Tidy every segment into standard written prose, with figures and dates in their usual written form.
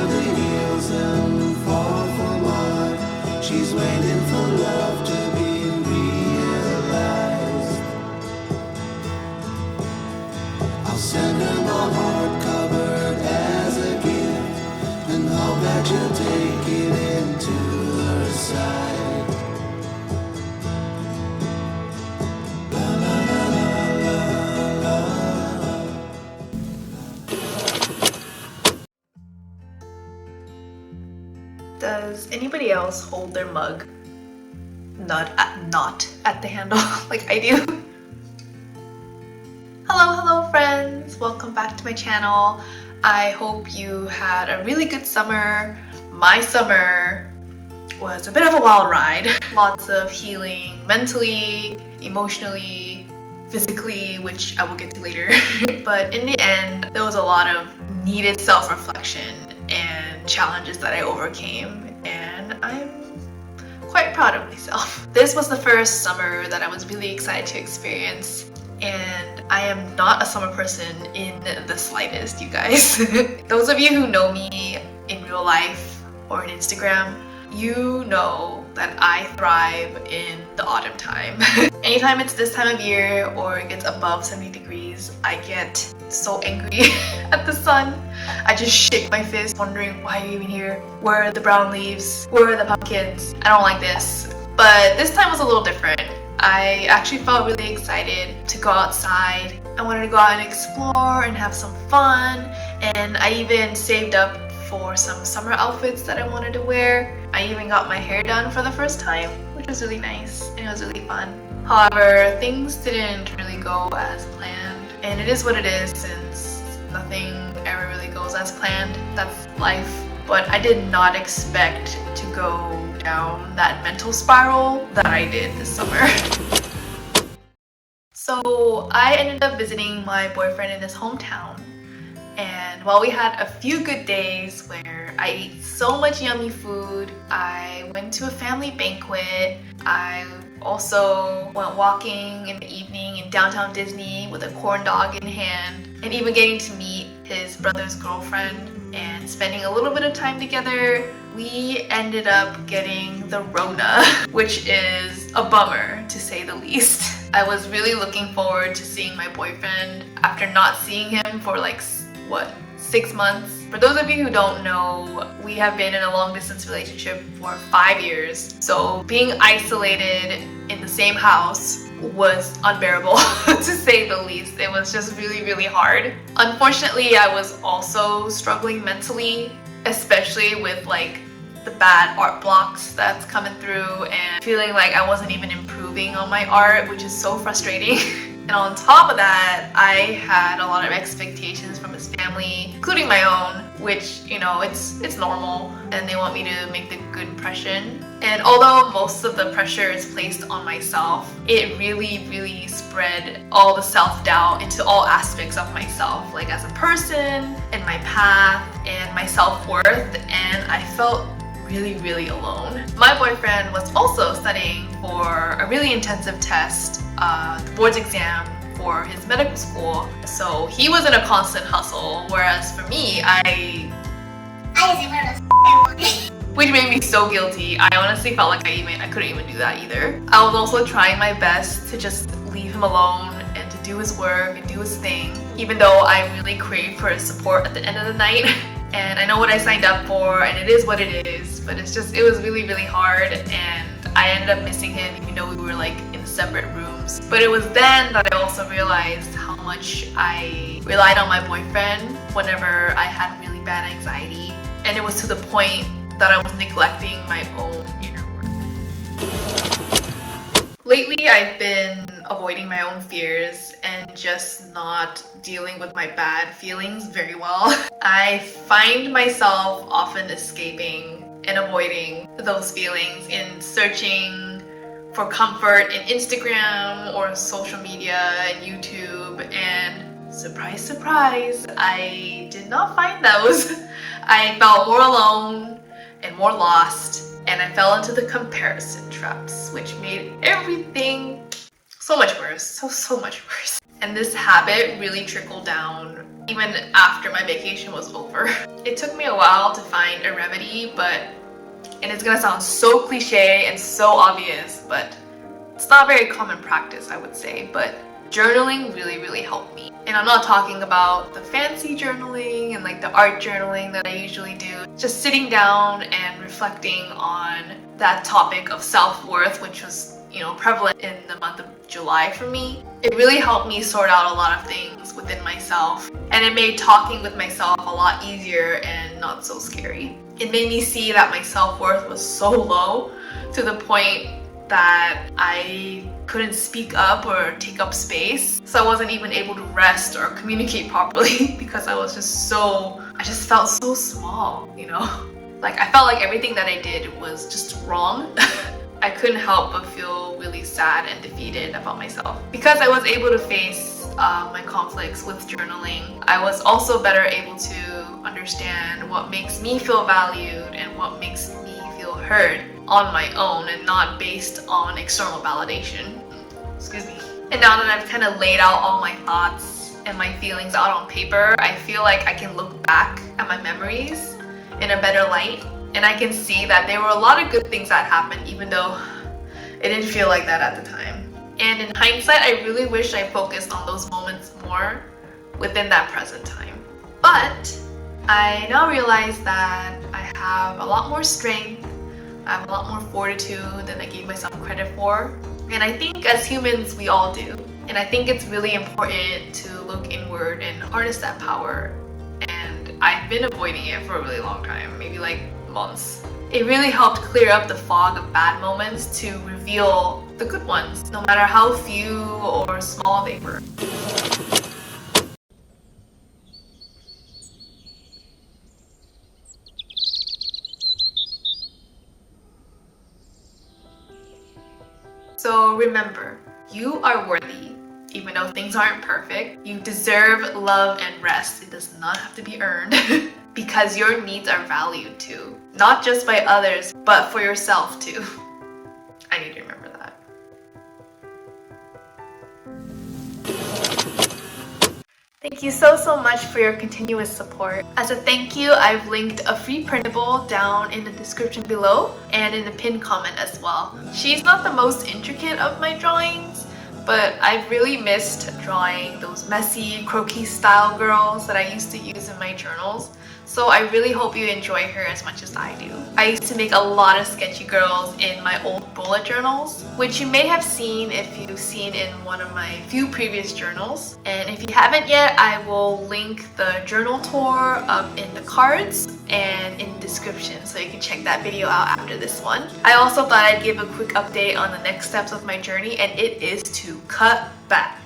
the hills and fall for mud. She's waiting for love to be realized. I'll send her my heart covered as a gift, and hope that you'll take it into her side. La la la la la la. Does anybody else hold their mug not at the handle like I do? Hello friends, welcome back to my channel. I hope you had a really good summer. My summer was a bit of a wild ride. Lots of healing mentally, emotionally, physically, which I will get to later. But in the end, there was a lot of needed self-reflection and challenges that I overcame, and I'm quite proud of myself. This was the first summer that I was really excited to experience, and I am not a summer person in the slightest, you guys. Those of you who know me in real life or on Instagram, you know that I thrive in the autumn time. Anytime it's this time of year or it gets above 70 degrees, I get so angry at the sun. I just shake my fist wondering, why are you even here? Where are the brown leaves? Where are the pumpkins? I don't like this. But this time was a little different. I actually felt really excited to go outside. I wanted to go out and explore and have some fun, and I even saved up for some summer outfits that I wanted to wear. I even got my hair done for the first time, which was really nice and it was really fun. However, things didn't really go as planned, and it is what it is since nothing ever really goes as planned. That's life. But I did not expect to go down that mental spiral that I did this summer. So I ended up visiting my boyfriend in his hometown, and while we had a few good days where I ate so much yummy food, I went to a family banquet, I also went walking in the evening in downtown Disney with a corn dog in hand, and even getting to meet his brother's girlfriend and spending a little bit of time together, we ended up getting the Rona, which is a bummer to say the least. I was really looking forward to seeing my boyfriend after not seeing him for like, what, 6 months? For those of you who don't know, we have been in a long distance relationship for 5 years. So being isolated in the same house was unbearable to say the least. It was just really hard. Unfortunately, I was also struggling mentally, especially with like the bad art blocks that's coming through and feeling like I wasn't even improving on my art, which is so frustrating. And on top of that, I had a lot of expectations from his family, including my own, which, you know, it's normal, and they want me to make the good impression. And although most of the pressure is placed on myself, it really spread all the self-doubt into all aspects of myself, like as a person, and my path, and my self-worth, and I felt really alone. My boyfriend was also studying for a really intensive test, the board's exam for his medical school, so he was in a constant hustle, whereas for me, I which made me so guilty. I honestly felt like I couldn't even do that either. I was also trying my best to just leave him alone and to do his work and do his thing, even though I really craved for his support at the end of the night. And I know what I signed up for, and it is what it is, but it was really hard, and I ended up missing him even though we were like in separate rooms. But it was then that I also realized how much I relied on my boyfriend whenever I had really bad anxiety, and it was to the point that I was neglecting my own inner work. Lately, I've been avoiding my own fears and just not dealing with my bad feelings very well. I find myself often escaping and avoiding those feelings in searching for comfort in Instagram or social media and YouTube, and surprise, I did not find those. I felt more alone and more lost, and I fell into the comparison traps, which made everything so much worse, so much worse. And this habit really trickled down even after my vacation was over. It took me a while to find a remedy, and it's gonna sound so cliche and so obvious, but it's not very common practice, I would say, but journaling really helped me. And I'm not talking about the fancy journaling and like the art journaling that I usually do. Just sitting down and reflecting on that topic of self-worth, which was, prevalent in the month of July for me. It really helped me sort out a lot of things within myself, and it made talking with myself a lot easier and not so scary. It made me see that my self-worth was so low to the point that I couldn't speak up or take up space. So I wasn't even able to rest or communicate properly because I just felt so small, Like I felt like everything that I did was just wrong. I couldn't help but feel really sad and defeated about myself. Because I was able to face my conflicts with journaling, I was also better able to understand what makes me feel valued and what makes me feel heard on my own and not based on external validation. Excuse me. And now that I've kind of laid out all my thoughts and my feelings out on paper, I feel like I can look back at my memories in a better light, and I can see that there were a lot of good things that happened, even though it didn't feel like that at the time. And in hindsight, I really wish I focused on those moments more within that present time. But I now realize that I have a lot more strength, I have a lot more fortitude than I gave myself credit for. And I think as humans, we all do. And I think it's really important to look inward and harness that power. And I've been avoiding it for a really long time, maybe like months. It really helped clear up the fog of bad moments to reveal the good ones, no matter how few or small they were. So remember, you are worthy, even though things aren't perfect. You deserve love and rest. It does not have to be earned because your needs are valued too. Not just by others, but for yourself too. I need to remember that. Thank you so much for your continuous support. As a thank you, I've linked a free printable down in the description below and in the pinned comment as well. She's not the most intricate of my drawings, but I've really missed drawing those messy, croquis style girls that I used to use in my journals. So I really hope you enjoy her as much as I do. I used to make a lot of sketchy girls in my old bullet journals, which you may have seen if you've seen in one of my few previous journals. And if you haven't yet, I will link the journal tour up in the cards and in the description, so you can check that video out after this one. I also thought I'd give a quick update on the next steps of my journey, and it is to cut back.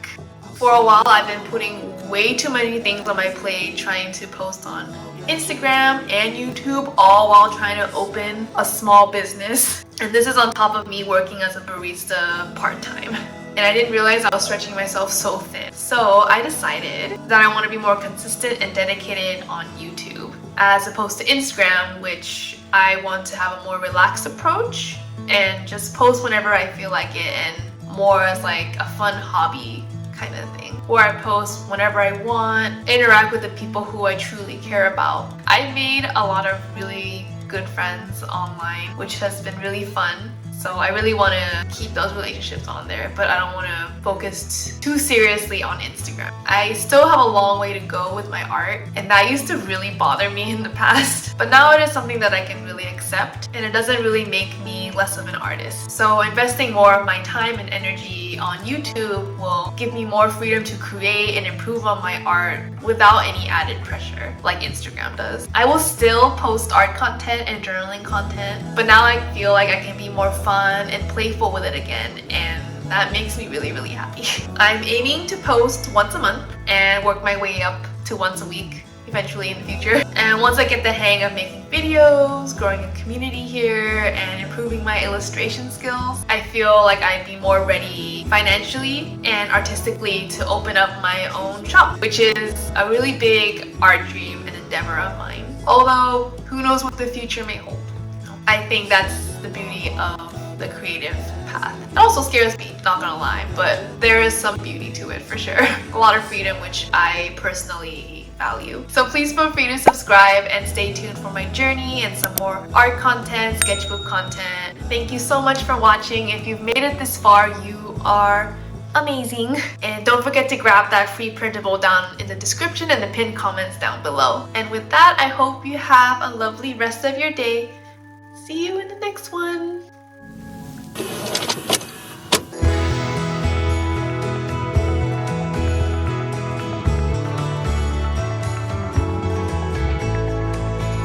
For a while, I've been putting way too many things on my plate, trying to post on Instagram and YouTube, all while trying to open a small business. And this is on top of me working as a barista part-time. And I didn't realize I was stretching myself so thin. So I decided that I want to be more consistent and dedicated on YouTube, as opposed to Instagram, which I want to have a more relaxed approach and just post whenever I feel like it, and more as like a fun hobby kind of thing, where I post whenever I want, interact with the people who I truly care about. I've made a lot of really good friends online, which has been really fun. So I really want to keep those relationships on there, but I don't want to focus too seriously on Instagram. I still have a long way to go with my art, and that used to really bother me in the past. But now it is something that I can really accept, and it doesn't really make me less of an artist. So investing more of my time and energy on YouTube will give me more freedom to create and improve on my art without any added pressure like Instagram does. I will still post art content and journaling content, but now I feel like I can be more fun and playful with it again, and that makes me really happy. I'm aiming to post once a month and work my way up to once a week eventually in the future. And once I get the hang of making videos, growing a community here, and improving my illustration skills, I feel like I'd be more ready financially and artistically to open up my own shop, which is a really big art dream and endeavor of mine. Although, who knows what the future may hold. I think that's the beauty of the creative path. It also scares me, not gonna lie, but there is some beauty to it for sure. A lot of freedom, which I personally value. So please feel free to subscribe and stay tuned for my journey and some more art content, sketchbook content. Thank you so much for watching. If you've made it this far, you are amazing. And don't forget to grab that free printable down in the description and the pinned comments down below. And with that, I hope you have a lovely rest of your day. See you in the next one.